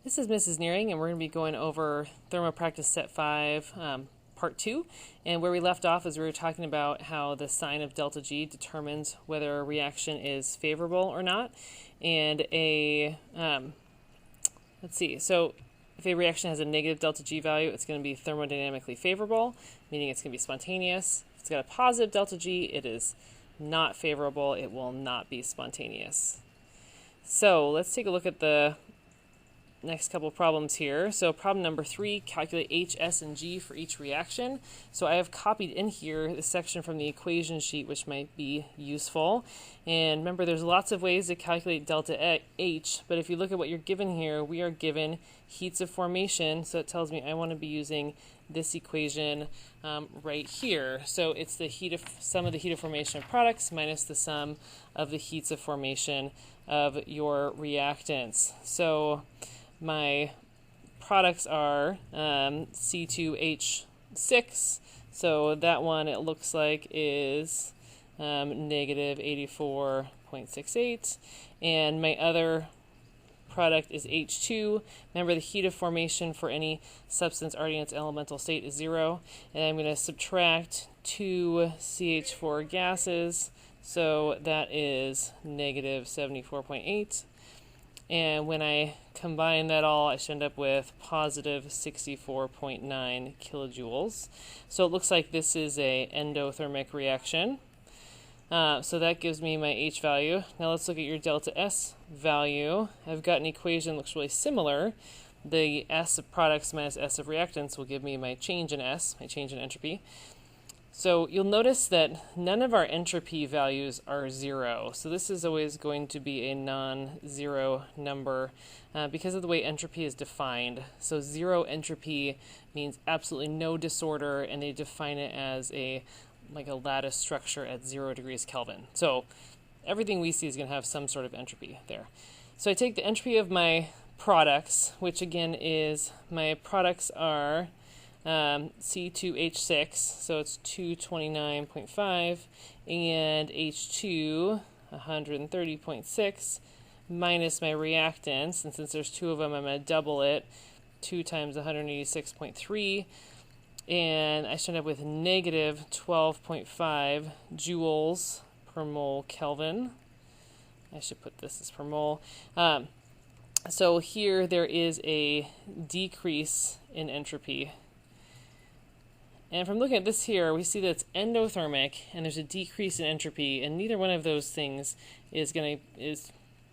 This is Mrs. Nearing, and we're going to be going over Thermo Practice Set 5, Part 2. And where we left off is we were talking about how the sign of delta G determines whether a reaction is favorable or not. And so if a reaction has a negative delta G value, it's going to be thermodynamically favorable, meaning it's going to be spontaneous. If it's got a positive delta G, it is not favorable. It will not be spontaneous. So let's take a look at the next couple problems here. So problem number 3, calculate H, S, and G for each reaction. So I have copied in here the section from the equation sheet, which might be useful. And remember, there's lots of ways to calculate delta H, but if you look at what you're given here, we are given heats of formation, so it tells me I want to be using this equation right here. So it's the sum of the heat of formation of products minus the sum of the heats of formation of your reactants. So my products are C2H6, so that one it looks like is negative 84.68, and my other product is H2. Remember, the heat of formation for any substance already in its elemental state is 0, and I'm going to subtract 2 CH4 gases, so that is negative 74.8. And when I combine that all, I should end up with positive 64.9 kilojoules. So it looks like this is a endothermic reaction. So that gives me my H value. Now let's look at your delta S value. I've got an equation that looks really similar. The S of products minus S of reactants will give me my change in S, my change in entropy. So you'll notice that none of our entropy values are 0. So this is always going to be a non-zero number because of the way entropy is defined. So 0 entropy means absolutely no disorder, and they define it as like a lattice structure at 0 degrees Kelvin. So everything we see is going to have some sort of entropy there. So I take the entropy of my products, which again is my products are C2H6, so it's 229.5, and H2, 130.6, minus my reactants, and since there's 2 of them, I'm going to double it, 2 times 186.3, and I should end up with negative 12.5 joules per mole Kelvin. I should put this as per mole. So here there is a decrease in entropy. And from looking at this here, we see that it's endothermic, and there's a decrease in entropy, and neither one of those things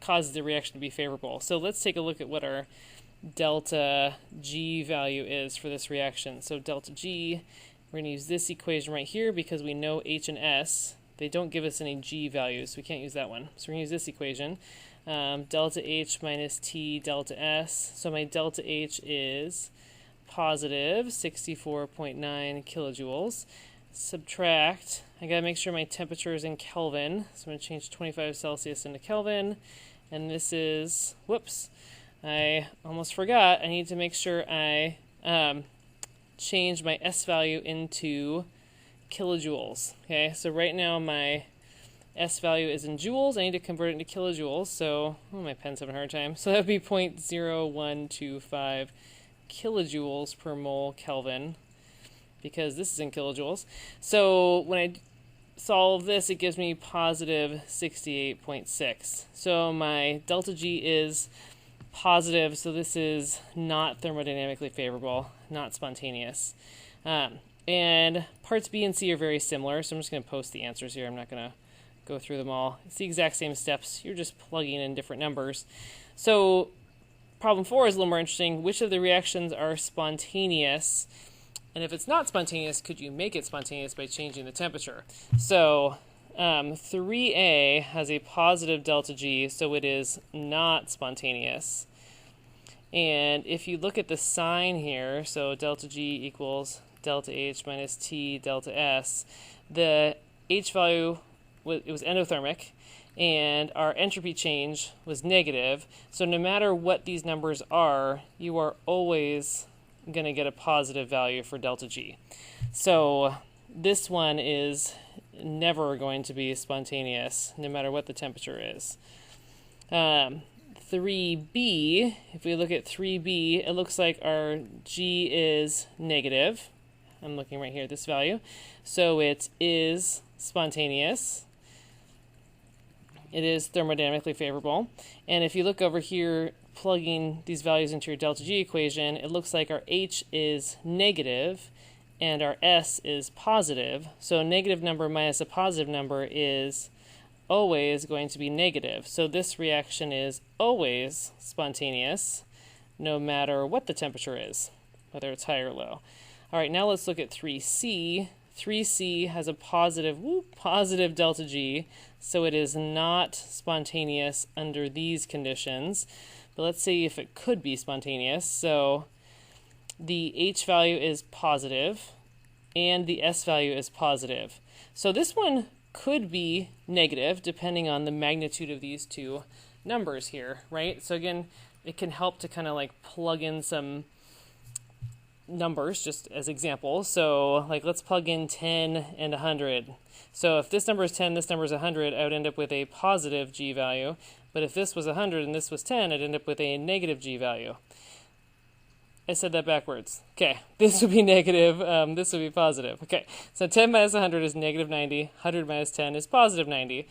causes the reaction to be favorable. So let's take a look at what our delta G value is for this reaction. So delta G, we're going to use this equation right here because we know H and S. They don't give us any G values, so we can't use that one. So we're going to use this equation. Delta H minus T delta S. So my delta H is positive 64.9 kilojoules. Subtract, I gotta make sure my temperature is in Kelvin, so I'm going to change 25 Celsius into Kelvin, and this is, whoops, I almost forgot, I need to make sure I change my S value into kilojoules. Okay, so right now my S value is in joules, I need to convert it into kilojoules, so, my pen's having a hard time, so that would be 0.0125 kilojoules per mole Kelvin, because this is in kilojoules. So when I solve this, it gives me positive 68.6. So my delta G is positive, so this is not thermodynamically favorable, not spontaneous. And parts B and C are very similar, so I'm just going to post the answers here. I'm not going to go through them all. It's the exact same steps. You're just plugging in different numbers. So problem 4 is a little more interesting. Which of the reactions are spontaneous? And if it's not spontaneous, could you make it spontaneous by changing the temperature? So 3A has a positive delta G, so it is not spontaneous. And if you look at the sign here, so delta G equals delta H minus T delta S, the H value, it was endothermic, and our entropy change was negative. So no matter what these numbers are, you are always going to get a positive value for delta G. So this one is never going to be spontaneous, no matter what the temperature is. 3b, if we look at 3b, it looks like our G is negative. I'm looking right here at this value. So it is spontaneous. It is thermodynamically favorable. And if you look over here, plugging these values into your delta G equation, it looks like our H is negative and our S is positive. So a negative number minus a positive number is always going to be negative. So this reaction is always spontaneous, no matter what the temperature is, whether it's high or low. All right, now let's look at 3C. 3C has a positive delta G, so it is not spontaneous under these conditions. But let's see if it could be spontaneous. So the H value is positive, and the S value is positive. So this one could be negative, depending on the magnitude of these two numbers here, right? So again, it can help to kind of like plug in some numbers just as examples. So like let's plug in 10 and 100. So if this number is 10, this number is 100, I would end up with a positive G value. But if this was 100 and this was 10, I'd end up with a negative G value. I said that backwards. Okay, this would be negative, this would be positive. Okay, so 10 minus 100 is negative 90, 100 minus 10 is positive 90.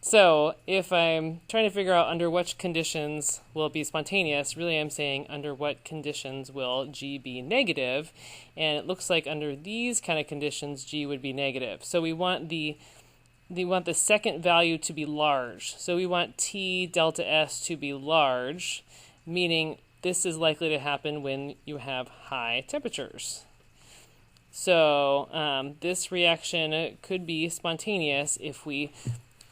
So if I'm trying to figure out under which conditions will it be spontaneous, really I'm saying under what conditions will G be negative, and it looks like under these kind of conditions G would be negative. So we want the second value to be large. So we want T delta S to be large, meaning this is likely to happen when you have high temperatures. So this reaction could be spontaneous if we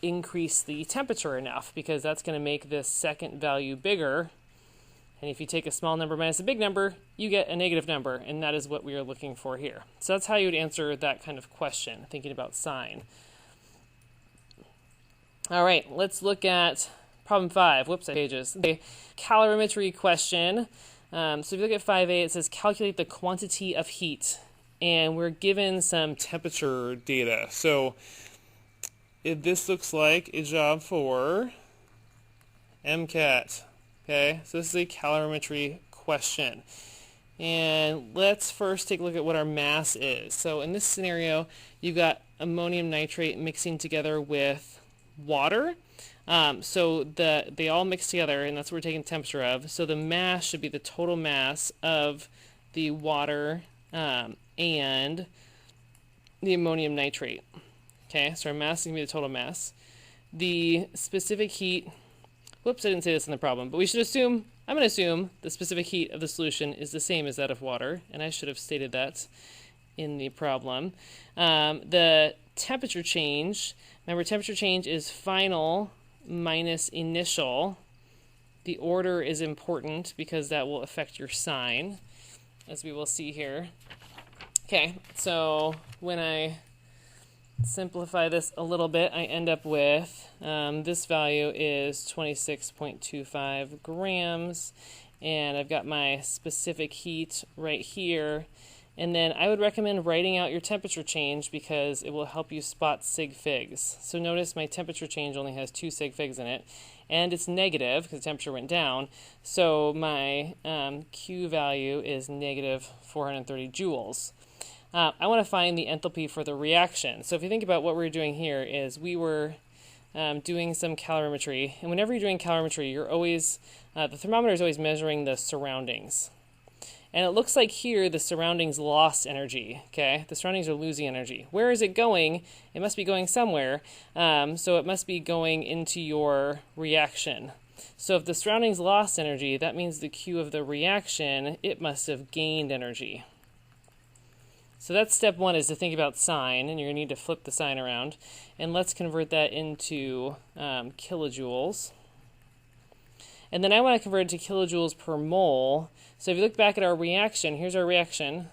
increase the temperature enough, because that's going to make this second value bigger. And if you take a small number minus a big number, you get a negative number, and that is what we are looking for here. So that's how you would answer that kind of question, thinking about sign. All right, let's look at problem 5. Whoops, pages. The calorimetry question. So if you look at 5a, it says calculate the quantity of heat, and we're given some temperature data. So this looks like a job for MCAT. Okay, so this is a calorimetry question. And let's first take a look at what our mass is. So in this scenario, you've got ammonium nitrate mixing together with water. So they all mix together, and that's what we're taking temperature of. So the mass should be the total mass of the water and the ammonium nitrate. Okay, so our mass is going to be the total mass. The specific heat, whoops, I didn't say this in the problem, but we should assume, I'm going to assume the specific heat of the solution is the same as that of water, and I should have stated that in the problem. The temperature change, remember temperature change is final minus initial. The order is important because that will affect your sign, as we will see here. Okay, so when I simplify this a little bit, I end up with this value is 26.25 grams, and I've got my specific heat right here. And then I would recommend writing out your temperature change because it will help you spot sig figs. So notice my temperature change only has 2 sig figs in it, and it's negative because the temperature went down. So my Q value is negative 430 joules. I want to find the enthalpy for the reaction. So if you think about what we're doing here is we were doing some calorimetry, and whenever you're doing calorimetry, you're always, the thermometer is always measuring the surroundings. And it looks like here the surroundings lost energy, okay? The surroundings are losing energy. Where is it going? It must be going somewhere, so it must be going into your reaction. So if the surroundings lost energy, that means the Q of the reaction, it must have gained energy. So that's step 1, is to think about sign, and you're going to need to flip the sign around. And let's convert that into kilojoules. And then I want to convert it to kilojoules per mole. So if you look back at our reaction, here's our reaction.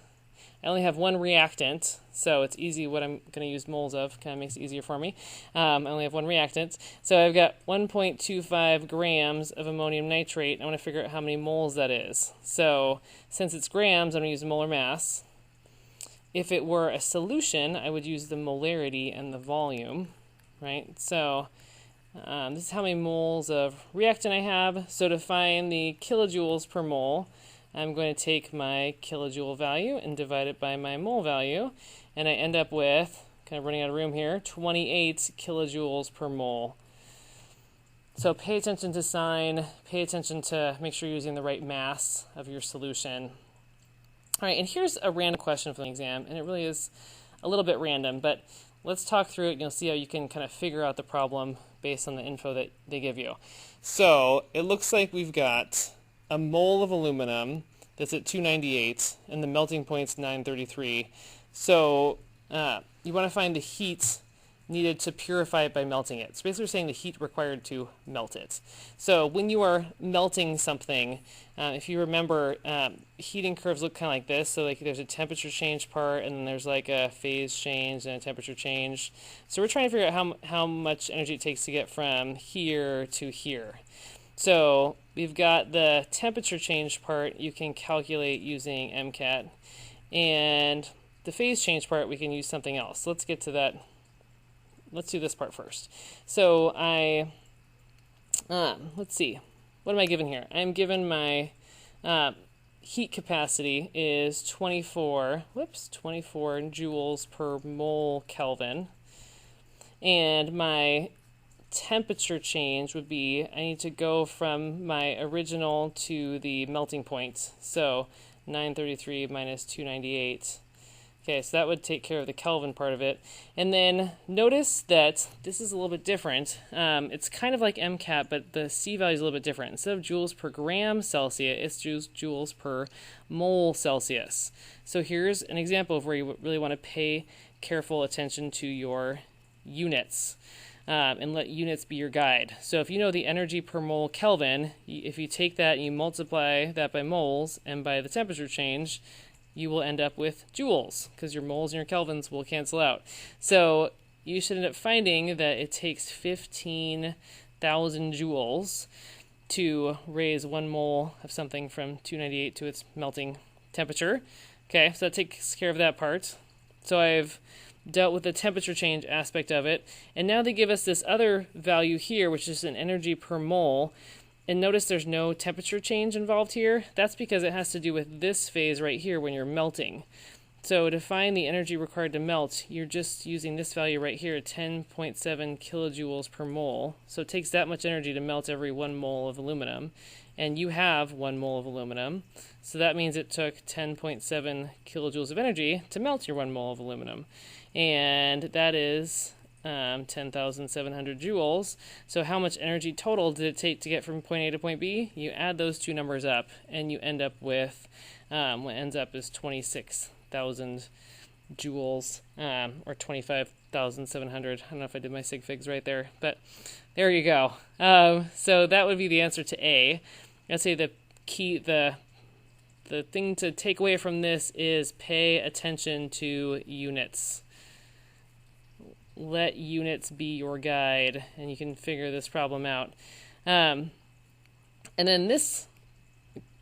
I only have one reactant, so it's easy what I'm going to use moles of. Kind of makes it easier for me. I only have one reactant. So I've got 1.25 grams of ammonium nitrate. I want to figure out how many moles that is. So since it's grams, I'm going to use the molar mass. If it were a solution, I would use the molarity and the volume, right? So This is how many moles of reactant I have. So to find the kilojoules per mole, I'm going to take my kilojoule value and divide it by my mole value, and I end up with, kind of running out of room here, 28 kilojoules per mole. So pay attention to sign, pay attention to make sure you're using the right mass of your solution. All right, and here's a random question for the exam, and it really is a little bit random, but let's talk through it and you'll see how you can kind of figure out the problem based on the info that they give you. So it looks like we've got a mole of aluminum that's at 298 and the melting point's 933. So you want to find the heat needed to purify it by melting it. So basically we're saying the heat required to melt it. So when you are melting something, if you remember, heating curves look kind of like this. So like there's a temperature change part, and then there's like a phase change and a temperature change. So we're trying to figure out how much energy it takes to get from here to here. So we've got the temperature change part you can calculate using MCAT, and the phase change part we can use something else. Let's get to that. Let's do this part first. So let's see. What am I given here? I'm given my heat capacity is 24 joules per mole Kelvin. And my temperature change would be, I need to go from my original to the melting point. So 933 minus 298. Okay, so that would take care of the Kelvin part of it. And then notice that this is a little bit different. It's kind of like MCAT, but the C value is a little bit different. Instead of joules per gram Celsius, it's joules per mole Celsius. So here's an example of where you really want to pay careful attention to your units. And let units be your guide. So if you know the energy per mole Kelvin, if you take that and you multiply that by moles and by the temperature change, you will end up with joules, because your moles and your kelvins will cancel out. So you should end up finding that it takes 15,000 joules to raise 1 mole of something from 298 to its melting temperature. Okay, so that takes care of that part. So I've dealt with the temperature change aspect of it, and now they give us this other value here, which is an energy per mole. And notice there's no temperature change involved here. That's because it has to do with this phase right here when you're melting. So to find the energy required to melt, you're just using this value right here, 10.7 kilojoules per mole. So it takes that much energy to melt every 1 mole of aluminum. And you have 1 mole of aluminum. So that means it took 10.7 kilojoules of energy to melt your 1 mole of aluminum. And that is 10,700 joules. So how much energy total did it take to get from point A to point B? You add those two numbers up, and you end up with what ends up is 26,000 joules, or 25,700. I don't know if I did my sig figs right there, but there you go. So that would be the answer to A. I'd say the key, the thing to take away from this is pay attention to units. Let units be your guide, and you can figure this problem out. And then this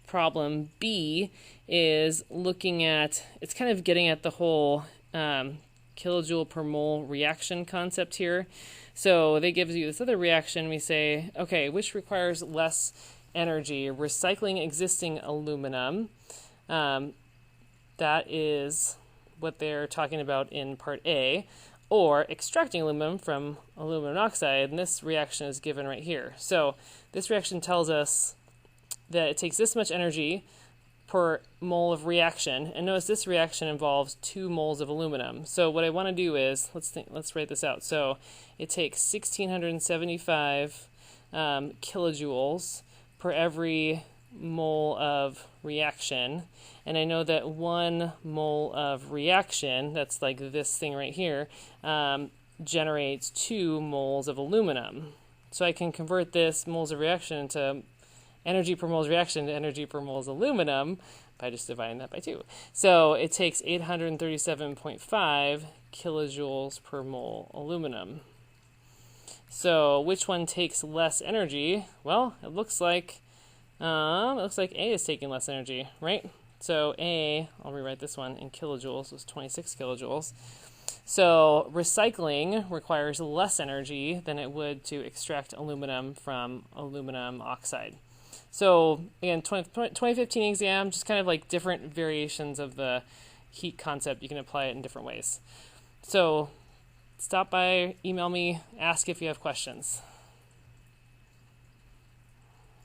problem, B, is looking at, it's kind of getting at the whole kilojoule per mole reaction concept here. So they give you this other reaction. We say, okay, which requires less energy? Recycling existing aluminum. That is what they're talking about in part A. Or extracting aluminum from aluminum oxide, and this reaction is given right here. So this reaction tells us that it takes this much energy per mole of reaction, and notice this reaction involves 2 moles of aluminum. So what I want to do is, let's write this out. So it takes 1,675 kilojoules per every mole of reaction, and I know that 1 mole of reaction, that's like this thing right here, generates 2 moles of aluminum. So I can convert this moles of reaction to energy per moles reaction to energy per moles aluminum by just dividing that by 2. So it takes 837.5 kilojoules per mole aluminum. So which one takes less energy? Well, it looks like A is taking less energy, right? So A, I'll rewrite this one in kilojoules, was 26 kilojoules. So recycling requires less energy than it would to extract aluminum from aluminum oxide. So again, 2015 exam, just kind of like different variations of the heat concept. You can apply it in different ways. So stop by, email me, ask if you have questions.